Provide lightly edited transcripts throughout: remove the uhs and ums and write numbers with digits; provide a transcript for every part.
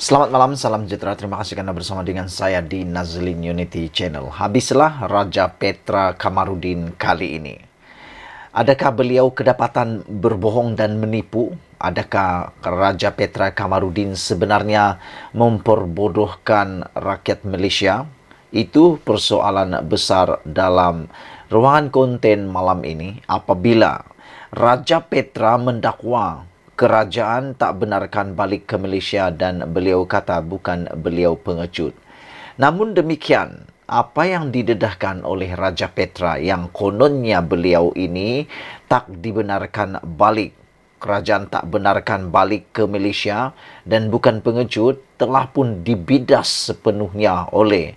Selamat malam, salam sejahtera. Terima kasih karena bersama dengan saya di Nazlin Unity Channel. Habislah Raja Petra Kamarudin kali ini. Adakah beliau kedapatan berbohong dan menipu? Adakah Raja Petra Kamarudin sebenarnya memperbodohkan rakyat Malaysia? Itu persoalan besar dalam ruangan konten malam ini apabila Raja Petra mendakwa kerajaan tak benarkan balik ke Malaysia dan beliau kata bukan beliau pengecut. Namun demikian, apa yang didedahkan oleh Raja Petra yang kononnya beliau ini tak dibenarkan balik, kerajaan tak benarkan balik ke Malaysia dan bukan pengecut, telah pun dibidas sepenuhnya oleh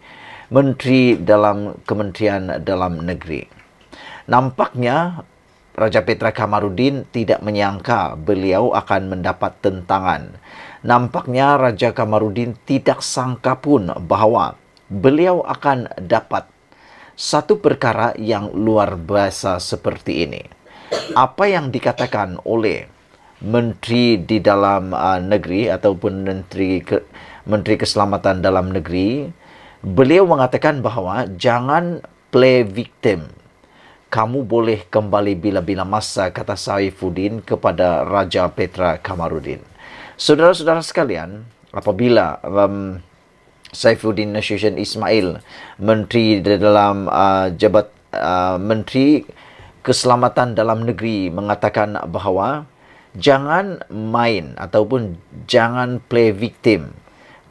Menteri dalam Kementerian Dalam Negeri. Nampaknya Raja Petra Kamarudin tidak menyangka beliau akan mendapat tentangan. Nampaknya Raja Kamarudin tidak sangka pun bahawa beliau akan dapat satu perkara yang luar biasa seperti ini. Apa yang dikatakan oleh Menteri di Dalam Negeri ataupun Menteri Keselamatan Dalam Negeri, beliau mengatakan bahawa jangan play victim. Kamu boleh kembali bila-bila masa, kata Saifuddin kepada Raja Petra Kamarudin. Saudara-saudara sekalian, apabila Saifuddin Nasution Ismail, Menteri dalam Menteri Keselamatan Dalam Negeri, mengatakan bahawa jangan main ataupun jangan play victim.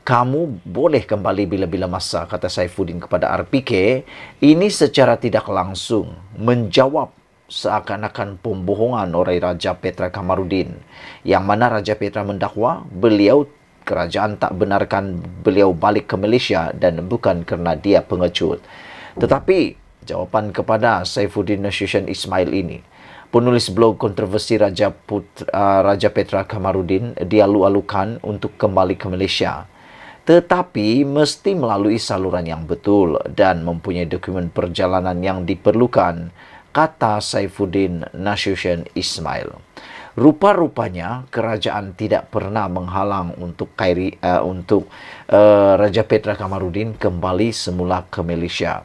Kamu boleh kembali bila-bila masa, kata Saifuddin kepada RPK. Ini secara tidak langsung menjawab seakan-akan pembohongan oleh Raja Petra Kamarudin, yang mana Raja Petra mendakwa beliau, kerajaan tak benarkan beliau balik ke Malaysia dan bukan kerana dia pengecut. Tetapi jawapan kepada Saifuddin Nasution Ismail ini, penulis blog kontroversi Raja Petra Kamarudin, dia alu-alukan untuk kembali ke Malaysia, tetapi mesti melalui saluran yang betul dan mempunyai dokumen perjalanan yang diperlukan, kata Saifuddin Nasution Ismail. Rupa-rupanya kerajaan tidak pernah menghalang untuk Raja Petra Kamarudin kembali semula ke Malaysia.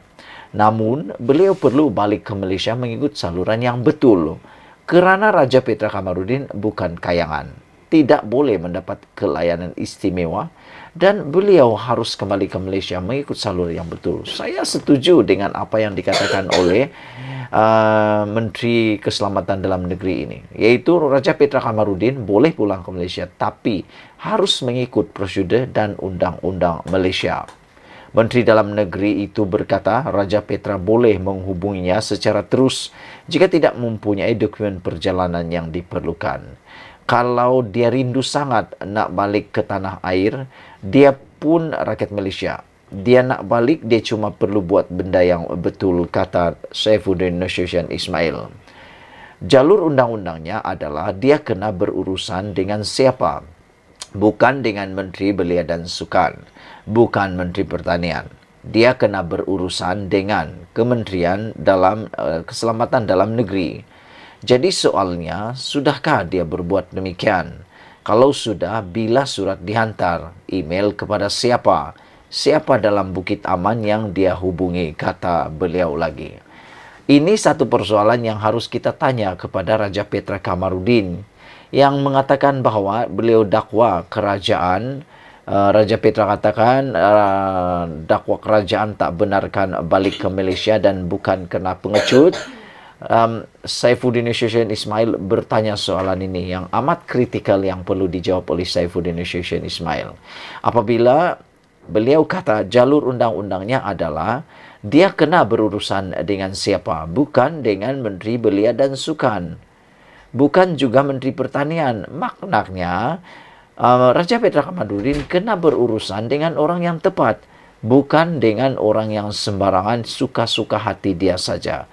Namun, beliau perlu balik ke Malaysia mengikut saluran yang betul, kerana Raja Petra Kamarudin bukan kayangan, tidak boleh mendapat kelayanan istimewa dan beliau harus kembali ke Malaysia mengikut saluran yang betul. Saya setuju dengan apa yang dikatakan oleh Menteri Keselamatan Dalam Negeri ini, iaitu Raja Petra Kamarudin boleh pulang ke Malaysia tapi harus mengikut prosedur dan undang-undang Malaysia. Menteri Dalam Negeri itu berkata Raja Petra boleh menghubunginya secara terus jika tidak mempunyai dokumen perjalanan yang diperlukan. Kalau dia rindu sangat nak balik ke tanah air, dia pun rakyat Malaysia. Dia nak balik, dia cuma perlu buat benda yang betul, kata Saifuddin Nasution Ismail. Jalur undang-undangnya adalah dia kena berurusan dengan siapa? Bukan dengan Menteri Belia dan Sukan, bukan Menteri Pertanian. Dia kena berurusan dengan Kementerian Keselamatan Dalam Negeri. Jadi soalnya, sudahkah dia berbuat demikian? Kalau sudah, bila surat dihantar? Email kepada siapa? Siapa dalam Bukit Aman yang dia hubungi, kata beliau lagi. Ini satu persoalan yang harus kita tanya kepada Raja Petra Kamarudin, yang mengatakan bahawa beliau dakwa kerajaan. Raja Petra katakan dakwa kerajaan tak benarkan balik ke Malaysia dan bukan kena pengecut. Saifuddin Nasution Ismail bertanya soalan ini yang amat kritikal yang perlu dijawab oleh Saifuddin Nasution Ismail. Apabila beliau kata jalur undang-undangnya adalah dia kena berurusan dengan siapa? Bukan dengan Menteri Belia dan Sukan, bukan juga Menteri Pertanian. Maknanya Raja Petra Kamarudin kena berurusan dengan orang yang tepat, bukan dengan orang yang sembarangan suka-suka hati dia saja.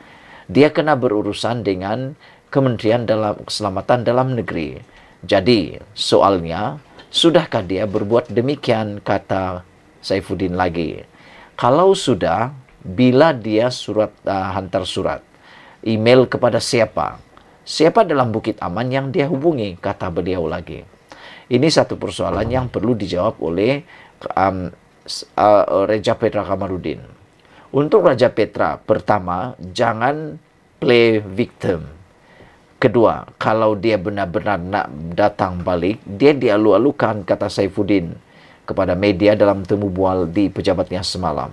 Dia kena berurusan dengan Kementerian Keselamatan Dalam Negeri. Jadi, soalnya, sudahkah dia berbuat demikian, kata Saifuddin lagi. Kalau sudah, bila dia hantar surat, email kepada siapa? Siapa dalam Bukit Aman yang dia hubungi, kata beliau lagi. Ini satu persoalan yang perlu dijawab oleh Raja Petra Kamarudin. Untuk Raja Petra, pertama, jangan play victim. Kedua, kalau dia benar-benar nak datang balik, dia dialu-alukan, kata Saifuddin kepada media dalam temu bual di pejabatnya semalam.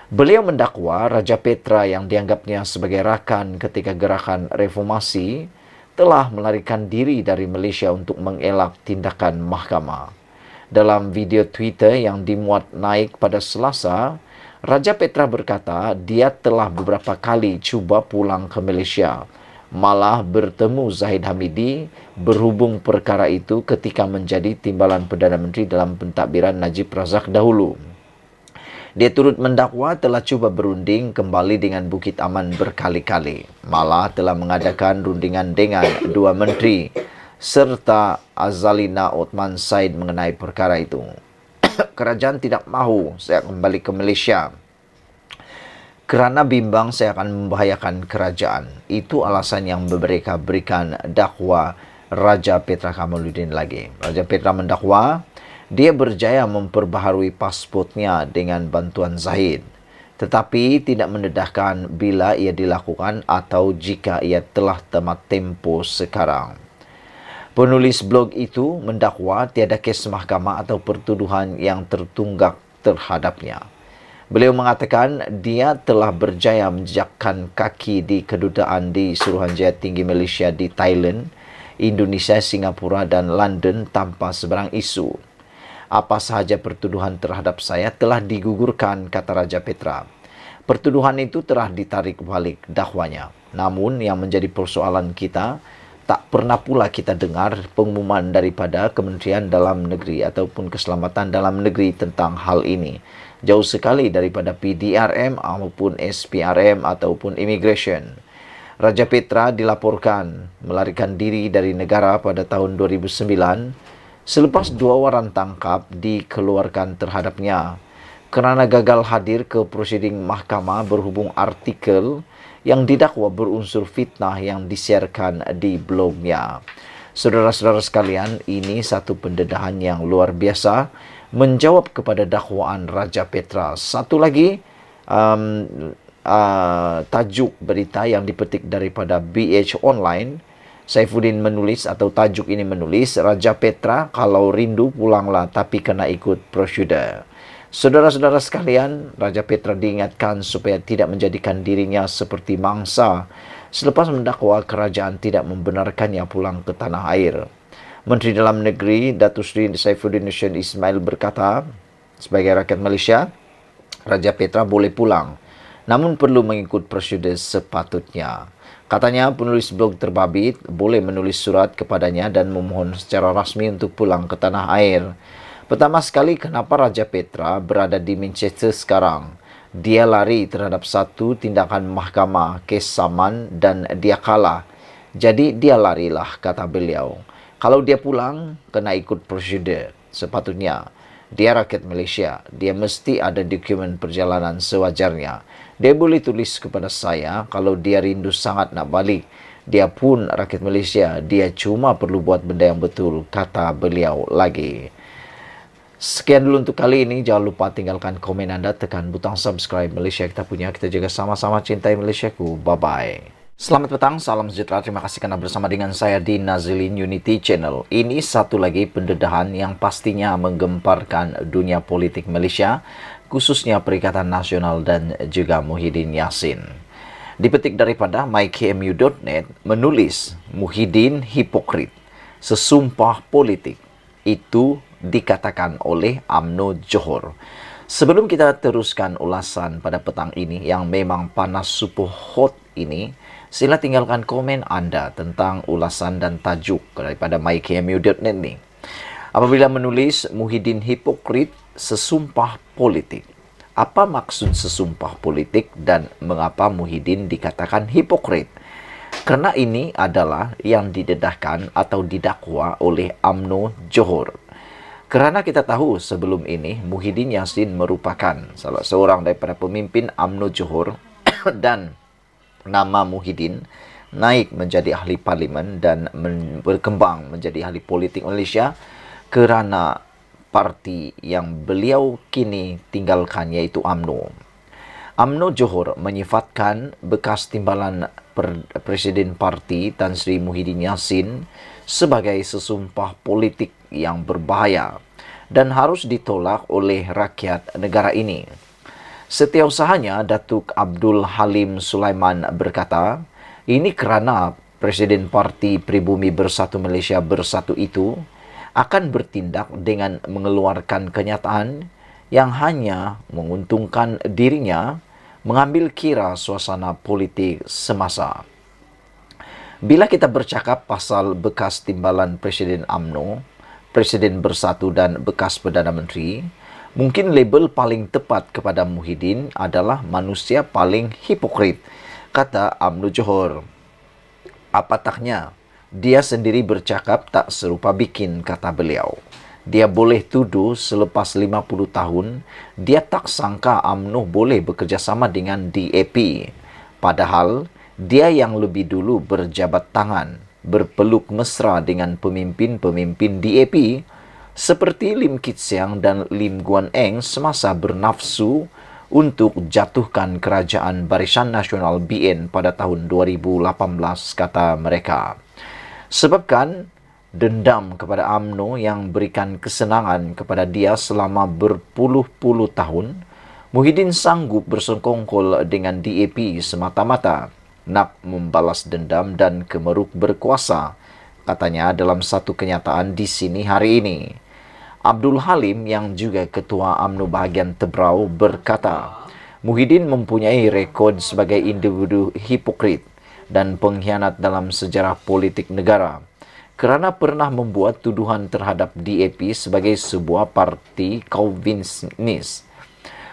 Beliau mendakwa Raja Petra yang dianggapnya sebagai rakan ketika gerakan reformasi telah melarikan diri dari Malaysia untuk mengelak tindakan mahkamah. Dalam video Twitter yang dimuat naik pada Selasa, Raja Petra berkata dia telah beberapa kali cuba pulang ke Malaysia, malah bertemu Zahid Hamidi berhubung perkara itu ketika menjadi timbalan Perdana Menteri dalam pentadbiran Najib Razak dahulu. Dia turut mendakwa telah cuba berunding kembali dengan Bukit Aman berkali-kali, malah telah mengadakan rundingan dengan dua menteri serta Azalina Othman Said mengenai perkara itu. Kerajaan tidak mahu saya kembali ke Malaysia kerana bimbang saya akan membahayakan kerajaan. Itu alasan yang mereka berikan, dakwa Raja Petra Kamarudin lagi. Raja Petra mendakwa dia berjaya memperbaharui pasportnya dengan bantuan Zahid, tetapi tidak mendedahkan bila ia dilakukan atau jika ia telah tamat tempoh sekarang. Penulis blog itu mendakwa tiada kes mahkamah atau pertuduhan yang tertunggak terhadapnya. Beliau mengatakan dia telah berjaya menjejakkan kaki di kedutaan di Suruhanjaya Tinggi Malaysia di Thailand, Indonesia, Singapura dan London tanpa sebarang isu. Apa sahaja pertuduhan terhadap saya telah digugurkan, kata Raja Petra. Pertuduhan itu telah ditarik balik dakwanya. Namun yang menjadi persoalan kita, tak pernah pula kita dengar pengumuman daripada Kementerian Dalam Negeri ataupun Keselamatan Dalam Negeri tentang hal ini. Jauh sekali daripada PDRM maupun SPRM ataupun Immigration. Raja Petra dilaporkan melarikan diri dari negara pada tahun 2009 selepas 2 waran tangkap dikeluarkan terhadapnya kerana gagal hadir ke prosiding mahkamah berhubung artikel yang didakwa berunsur fitnah yang disiarkan di blognya. Saudara-saudara sekalian, ini satu pendedahan yang luar biasa menjawab kepada dakwaan Raja Petra. Satu lagi tajuk berita yang dipetik daripada BH Online. Saifuddin menulis atau tajuk ini menulis, Raja Petra kalau rindu pulanglah tapi kena ikut prosedur. Saudara-saudara sekalian, Raja Petra diingatkan supaya tidak menjadikan dirinya seperti mangsa selepas mendakwa kerajaan tidak membenarkannya pulang ke tanah air. Menteri Dalam Negeri Datuk Seri Saifuddin Hussein Ismail berkata, sebagai rakyat Malaysia, Raja Petra boleh pulang, namun perlu mengikut prosedur sepatutnya. Katanya penulis blog terbabit boleh menulis surat kepadanya dan memohon secara rasmi untuk pulang ke tanah air. Pertama sekali, kenapa Raja Petra berada di Manchester sekarang? Dia lari terhadap satu tindakan mahkamah kes saman dan dia kalah. Jadi dia larilah, kata beliau. Kalau dia pulang, kena ikut prosedur. Sepatutnya, dia rakyat Malaysia. Dia mesti ada dokumen perjalanan sewajarnya. Dia boleh tulis kepada saya kalau dia rindu sangat nak balik. Dia pun rakyat Malaysia. Dia cuma perlu buat benda yang betul, kata beliau lagi. Sekian dulu untuk kali ini. Jangan lupa tinggalkan komen anda, tekan butang subscribe. Malaysia kita punya, kita jaga sama-sama, cintai Malaysiaku. Bye-bye. Selamat petang, salam sejahtera. Terima kasih karena bersama dengan saya di Nazilin Unity Channel. Ini satu lagi pendedahan yang pastinya menggemparkan dunia politik Malaysia, khususnya Perikatan Nasional dan juga Muhyiddin Yassin. Dipetik daripada mykmu.net menulis, Muhyiddin hipokrit, sesumpah politik. Itu dikatakan oleh UMNO Johor. Sebelum kita teruskan ulasan pada petang ini yang memang panas super hot ini, sila tinggalkan komen anda tentang ulasan dan tajuk daripada mykmu.net ni. Apabila menulis Muhyiddin hipokrit, sesumpah politik. Apa maksud sesumpah politik dan mengapa Muhyiddin dikatakan hipokrit? Kerana ini adalah yang didedahkan atau didakwa oleh UMNO Johor. Kerana kita tahu sebelum ini Muhyiddin Yassin merupakan salah seorang daripada pemimpin UMNO Johor dan nama Muhyiddin naik menjadi ahli parlimen dan berkembang menjadi ahli politik Malaysia kerana parti yang beliau kini tinggalkan, yaitu UMNO. UMNO Johor menyifatkan bekas timbalan Presiden Parti Tan Sri Muhyiddin Yassin sebagai sesumpah politik yang berbahaya dan harus ditolak oleh rakyat negara ini. Setiausahanya, Datuk Abdul Halim Sulaiman berkata, ini kerana Presiden Parti Pribumi Bersatu Malaysia Bersatu itu akan bertindak dengan mengeluarkan kenyataan yang hanya menguntungkan dirinya, mengambil kira suasana politik semasa. Bila kita bercakap pasal bekas timbalan Presiden UMNO, Presiden Bersatu dan bekas Perdana Menteri, mungkin label paling tepat kepada Muhyiddin adalah manusia paling hipokrit, kata UMNO Johor. Apatahnya, dia sendiri bercakap tak serupa bikin, kata beliau. Dia boleh tuduh selepas 50 tahun, dia tak sangka UMNO boleh bekerjasama dengan DAP. Padahal, dia yang lebih dulu berjabat tangan, berpeluk mesra dengan pemimpin-pemimpin DAP, seperti Lim Kit Siang dan Lim Guan Eng semasa bernafsu untuk jatuhkan kerajaan Barisan Nasional BN pada tahun 2018, kata mereka. Sebabkan dendam kepada UMNO yang berikan kesenangan kepada dia selama berpuluh-puluh tahun, Muhyiddin sanggup bersengkongkol dengan DAP semata-mata nak membalas dendam dan kemeruk berkuasa, katanya dalam satu kenyataan di sini hari ini. Abdul Halim yang juga Ketua UMNO bahagian Tebrau berkata, Muhyiddin mempunyai rekod sebagai individu hipokrit dan pengkhianat dalam sejarah politik negara kerana pernah membuat tuduhan terhadap DAP sebagai sebuah parti Calvinis.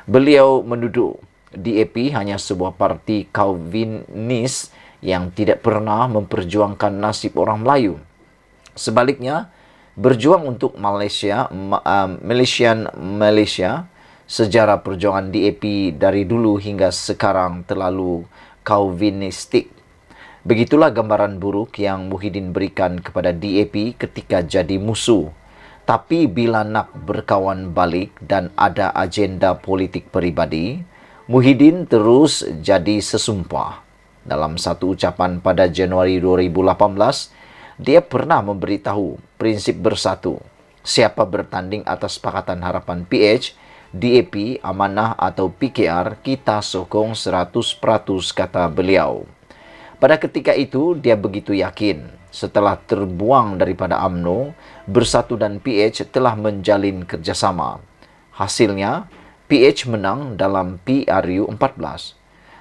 Beliau menuduh DAP hanya sebuah parti Calvinis yang tidak pernah memperjuangkan nasib orang Melayu. Sebaliknya, berjuang untuk Malaysia, sejarah perjuangan DAP dari dulu hingga sekarang terlalu Calvinistik. Begitulah gambaran buruk yang Muhyiddin berikan kepada DAP ketika jadi musuh. Tapi bila nak berkawan balik dan ada agenda politik peribadi, Muhyiddin terus jadi sesumpah. Dalam satu ucapan pada Januari 2018, dia pernah memberitahu prinsip bersatu. Siapa bertanding atas Pakatan Harapan PH, DAP, Amanah atau PKR, kita sokong 100%, kata beliau. Pada ketika itu, dia begitu yakin. Setelah terbuang daripada UMNO, Bersatu dan PH telah menjalin kerjasama. Hasilnya, PH menang dalam PRU 14.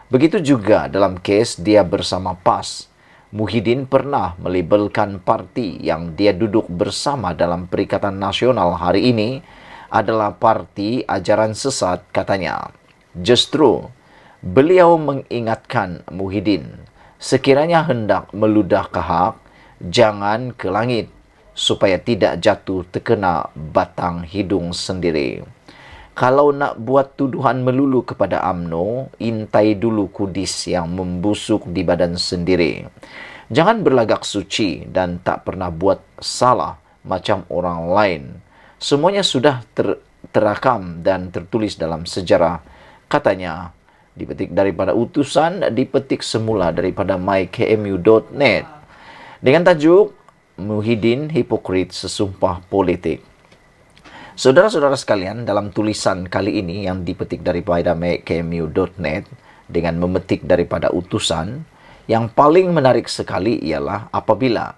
Begitu juga dalam kes dia bersama PAS. Muhyiddin pernah melabelkan parti yang dia duduk bersama dalam Perikatan Nasional hari ini adalah parti ajaran sesat, katanya. Justru, beliau mengingatkan Muhyiddin, sekiranya hendak meludah ke hak, jangan ke langit, supaya tidak jatuh terkena batang hidung sendiri. Kalau nak buat tuduhan melulu kepada UMNO, intai dulu kudis yang membusuk di badan sendiri. Jangan berlagak suci dan tak pernah buat salah macam orang lain. Semuanya sudah terakam dan tertulis dalam sejarah, katanya. Dipetik daripada utusan, dipetik semula daripada mykmu.net. Dengan tajuk, Muhyiddin Hipokrit Sesumpah Politik. Saudara-saudara sekalian, dalam tulisan kali ini yang dipetik daripada mykmu.net dengan memetik daripada utusan, yang paling menarik sekali ialah apabila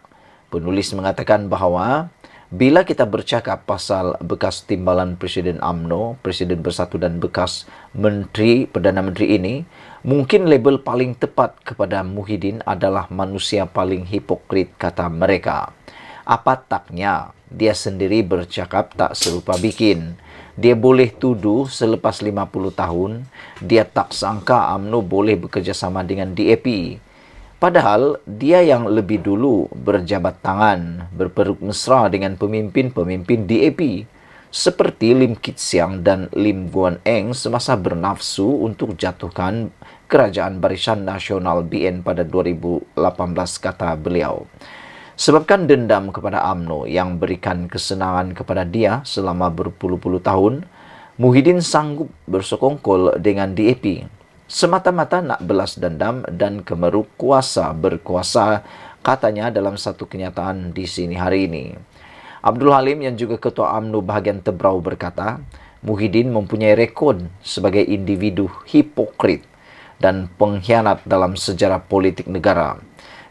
penulis mengatakan bahawa bila kita bercakap pasal bekas timbalan Presiden UMNO, Presiden Bersatu dan bekas Perdana Menteri ini, mungkin label paling tepat kepada Muhyiddin adalah manusia paling hipokrit, kata mereka. Apatahnya, dia sendiri bercakap tak serupa bikin. Dia boleh tuduh selepas 50 tahun, dia tak sangka UMNO boleh bekerjasama dengan DAP. Padahal, dia yang lebih dulu berjabat tangan, berperuk mesra dengan pemimpin-pemimpin DAP, seperti Lim Kit Siang dan Lim Guan Eng semasa bernafsu untuk jatuhkan kerajaan Barisan Nasional BN pada 2018, kata beliau. Sebabkan dendam kepada UMNO yang berikan kesenangan kepada dia selama berpuluh-puluh tahun, Muhyiddin sanggup bersekongkol dengan DAP. Semata-mata nak belas dendam dan kemeruk kuasa berkuasa, katanya dalam satu kenyataan di sini hari ini. Abdul Halim yang juga Ketua UMNO bahagian Tebrau berkata, Muhyiddin mempunyai rekod sebagai individu hipokrit dan pengkhianat dalam sejarah politik negara,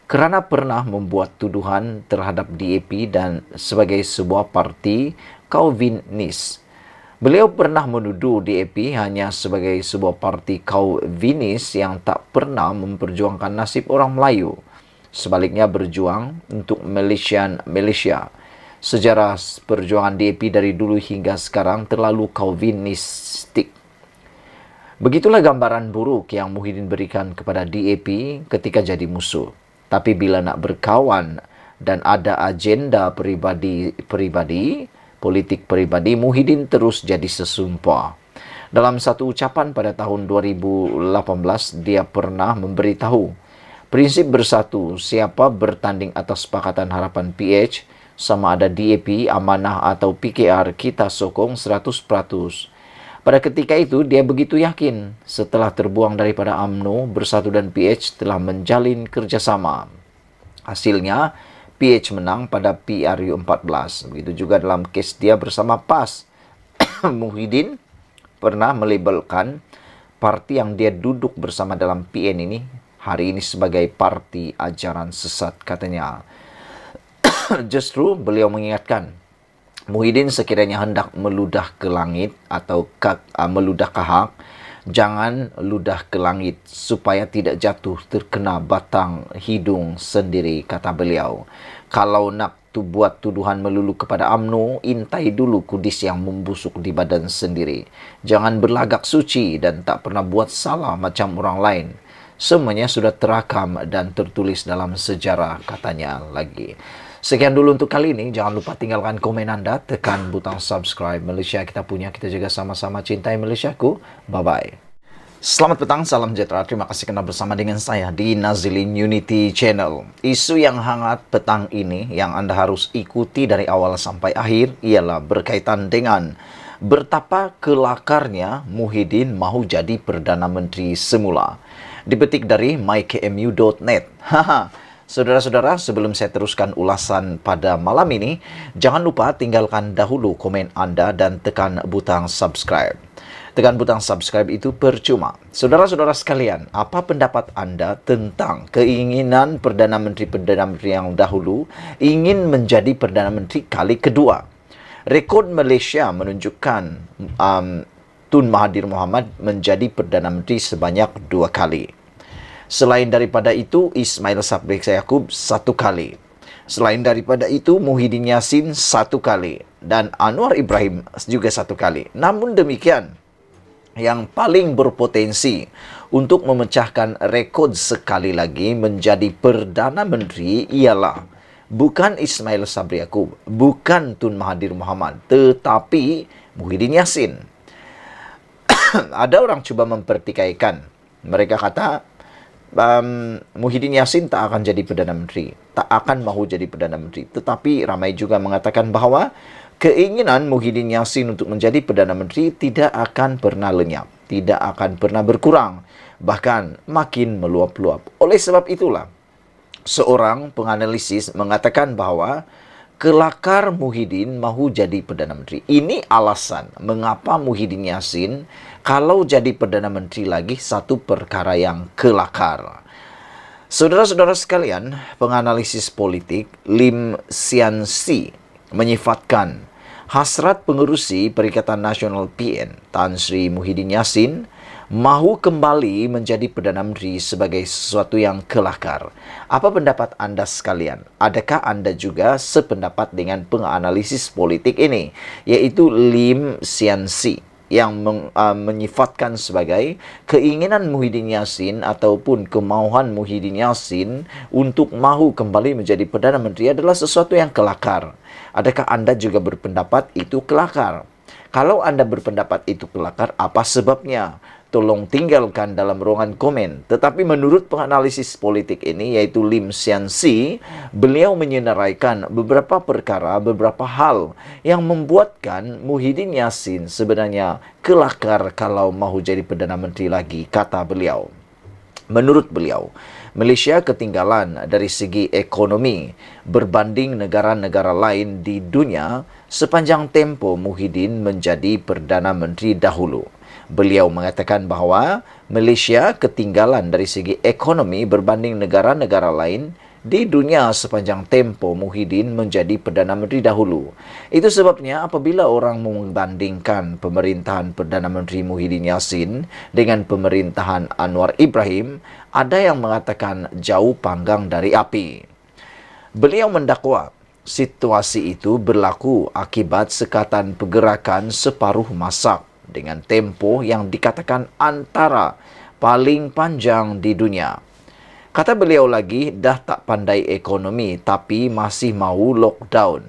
kerana pernah membuat tuduhan terhadap DAP dan sebagai sebuah parti Kauvinis. Beliau pernah menuduh DAP hanya sebagai sebuah parti Kauvinis yang tak pernah memperjuangkan nasib orang Melayu. Sebaliknya berjuang untuk Malaysia. Sejarah perjuangan DAP dari dulu hingga sekarang terlalu Kauvinistik. Begitulah gambaran buruk yang Muhyiddin berikan kepada DAP ketika jadi musuh. Tapi bila nak berkawan dan ada agenda politik peribadi, Muhyiddin terus jadi sesumpah. Dalam satu ucapan pada tahun 2018, dia pernah memberitahu, prinsip bersatu, siapa bertanding atas Pakatan Harapan PH, sama ada DAP, Amanah atau PKR, kita sokong 100%. Pada ketika itu, dia begitu yakin setelah terbuang daripada UMNO, Bersatu dan PH telah menjalin kerjasama. Hasilnya, PH menang pada PRU 14. Begitu juga dalam kes dia bersama PAS. Muhyiddin pernah melabelkan parti yang dia duduk bersama dalam PN ini hari ini sebagai parti ajaran sesat, katanya. Justru beliau mengingatkan, Muhyiddin sekiranya hendak meludah ke langit atau meludah ke hak, jangan ludah ke langit supaya tidak jatuh terkena batang hidung sendiri, kata beliau. Kalau nak buat tuduhan melulu kepada UMNO, intai dulu kudis yang membusuk di badan sendiri. Jangan berlagak suci dan tak pernah buat salah macam orang lain. Semuanya sudah terakam dan tertulis dalam sejarah, katanya lagi. Sekian dulu untuk kali ini. Jangan lupa tinggalkan komen anda, tekan butang subscribe. Malaysia kita punya, kita juga sama-sama cintai Malaysiaku. Bye-bye. Selamat petang, salam sejahtera. Terima kasih kerana bersama dengan saya di Nazilin Unity Channel. Isu yang hangat petang ini yang anda harus ikuti dari awal sampai akhir ialah berkaitan dengan betapa kelakarnya Muhyiddin mahu jadi Perdana Menteri semula. Dipetik dari mykmu.net. Saudara-saudara, sebelum saya teruskan ulasan pada malam ini, jangan lupa tinggalkan dahulu komen anda dan tekan butang subscribe. Tekan butang subscribe itu percuma. Saudara-saudara sekalian, apa pendapat anda tentang keinginan Perdana Menteri yang dahulu ingin menjadi Perdana Menteri kali kedua? Rekod Malaysia menunjukkan Tun Mahathir Mohamad menjadi Perdana Menteri sebanyak 2 kali. Selain daripada itu, Ismail Sabri Yaakob 1 kali. Selain daripada itu, Muhyiddin Yassin 1 kali. Dan Anwar Ibrahim juga 1 kali. Namun demikian, yang paling berpotensi untuk memecahkan rekod sekali lagi menjadi Perdana Menteri ialah bukan Ismail Sabri Yaakob, bukan Tun Mahathir Mohamad, tetapi Muhyiddin Yassin. Ada orang cuba mempertikaikan. Mereka kata, Muhyiddin Yassin tak akan jadi Perdana Menteri, tak akan mahu jadi Perdana Menteri. Tetapi ramai juga mengatakan bahawa keinginan Muhyiddin Yassin untuk menjadi Perdana Menteri tidak akan pernah lenyap, tidak akan pernah berkurang, bahkan makin meluap-luap. Oleh sebab itulah, seorang penganalisis mengatakan bahawa kelakar Muhyiddin mahu jadi Perdana Menteri. Ini alasan mengapa Muhyiddin Yassin kalau jadi Perdana Menteri lagi satu perkara yang kelakar. Saudara-saudara sekalian, penganalisis politik Lim Sian Si menyifatkan hasrat pengerusi Perikatan Nasional PN Tan Sri Muhyiddin Yassin mahu kembali menjadi Perdana Menteri sebagai sesuatu yang kelakar. Apa pendapat anda sekalian? Adakah anda juga sependapat dengan penganalisis politik ini, yaitu Lim Sian Si, yang menyifatkan sebagai keinginan Muhyiddin Yassin ataupun kemauan Muhyiddin Yassin untuk mahu kembali menjadi Perdana Menteri adalah sesuatu yang kelakar. Adakah anda juga berpendapat itu kelakar? Kalau anda berpendapat itu kelakar, apa sebabnya? tolong tinggalkan dalam ruangan komen. Tetapi menurut penganalisis politik ini, yaitu Lim Sian Si, beliau menyenaraikan beberapa perkara, beberapa hal yang membuatkan Muhyiddin Yassin sebenarnya kelakar kalau mahu jadi Perdana Menteri lagi, kata beliau. Menurut beliau, Malaysia ketinggalan dari segi ekonomi berbanding negara-negara lain di dunia sepanjang tempoh Muhyiddin menjadi Perdana Menteri dahulu. Beliau mengatakan bahawa Malaysia ketinggalan dari segi ekonomi berbanding negara-negara lain di dunia sepanjang tempoh Muhyiddin menjadi Perdana Menteri dahulu. Itu sebabnya apabila orang membandingkan pemerintahan Perdana Menteri Muhyiddin Yassin dengan pemerintahan Anwar Ibrahim, ada yang mengatakan jauh panggang dari api. Beliau mendakwa situasi itu berlaku akibat sekatan pergerakan separuh masak dengan tempoh yang dikatakan antara paling panjang di dunia. Kata beliau lagi, dah tak pandai ekonomi tapi masih mahu lockdown.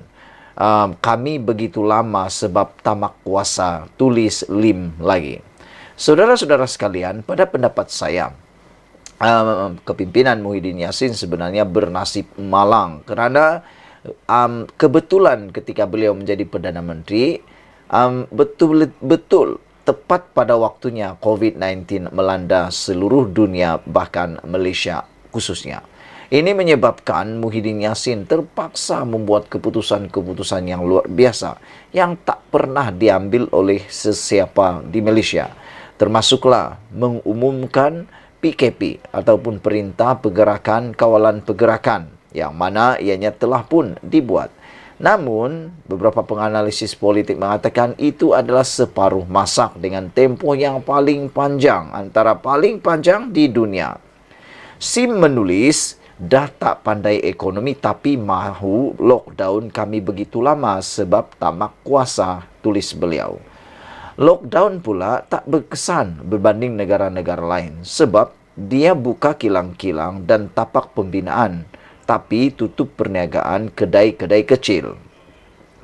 Kami begitu lama sebab tamak kuasa, tulis Lim lagi. Saudara-saudara sekalian, pada pendapat saya, kepimpinan Muhyiddin Yassin sebenarnya bernasib malang kerana kebetulan ketika beliau menjadi Perdana Menteri, betul-betul tepat pada waktunya COVID-19 melanda seluruh dunia, bahkan Malaysia khususnya. Ini menyebabkan Muhyiddin Yassin terpaksa membuat keputusan-keputusan yang luar biasa yang tak pernah diambil oleh sesiapa di Malaysia. Termasuklah mengumumkan PKP ataupun Perintah Pergerakan Kawalan Pergerakan yang mana ianya telah pun dibuat. Namun, beberapa penganalisis politik mengatakan itu adalah separuh masak dengan tempoh yang paling panjang, antara paling panjang di dunia. Sim menulis, dah tak pandai ekonomi tapi mahu lockdown kami begitu lama sebab tamak kuasa, tulis beliau. Lockdown pula tak berkesan berbanding negara-negara lain sebab dia buka kilang-kilang dan tapak pembinaan tapi tutup perniagaan kedai-kedai kecil.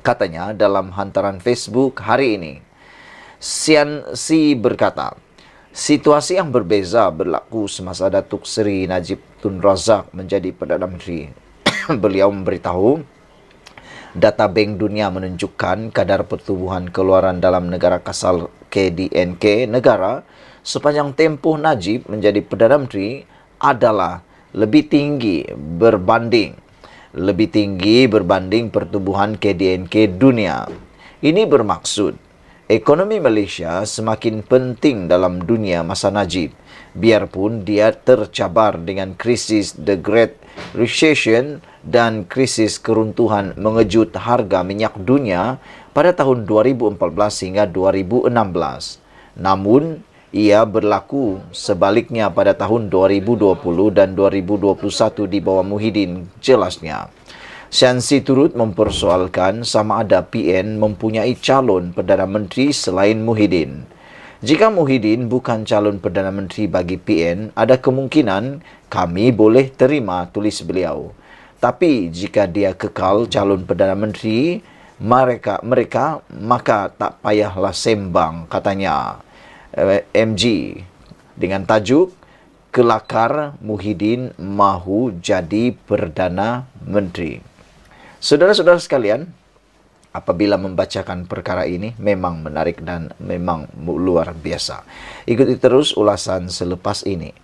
Katanya dalam hantaran Facebook hari ini. Sian Si berkata, situasi yang berbeza berlaku semasa Datuk Seri Najib Tun Razak menjadi Perdana Menteri. Beliau memberitahu, data Bank Dunia menunjukkan kadar pertumbuhan keluaran dalam negara kasar KDNK negara sepanjang tempoh Najib menjadi Perdana Menteri adalah lebih tinggi berbanding pertumbuhan KDNK dunia. Ini bermaksud ekonomi Malaysia semakin penting dalam dunia masa Najib, biarpun dia tercabar dengan krisis The Great Recession dan krisis keruntuhan mengejut harga minyak dunia pada tahun 2014 hingga 2016. Namun, ia berlaku sebaliknya pada tahun 2020 dan 2021 di bawah Muhyiddin, jelasnya. Sian Si turut mempersoalkan sama ada PN mempunyai calon Perdana Menteri selain Muhyiddin. Jika Muhyiddin bukan calon Perdana Menteri bagi PN, ada kemungkinan kami boleh terima, tulis beliau. Tapi jika dia kekal calon Perdana Menteri, mereka maka tak payahlah sembang, katanya. MG dengan tajuk Kelakar Muhyiddin Mahu Jadi Perdana Menteri. Saudara-saudara sekalian, apabila membacakan perkara ini memang menarik dan memang luar biasa. Ikuti terus ulasan selepas ini.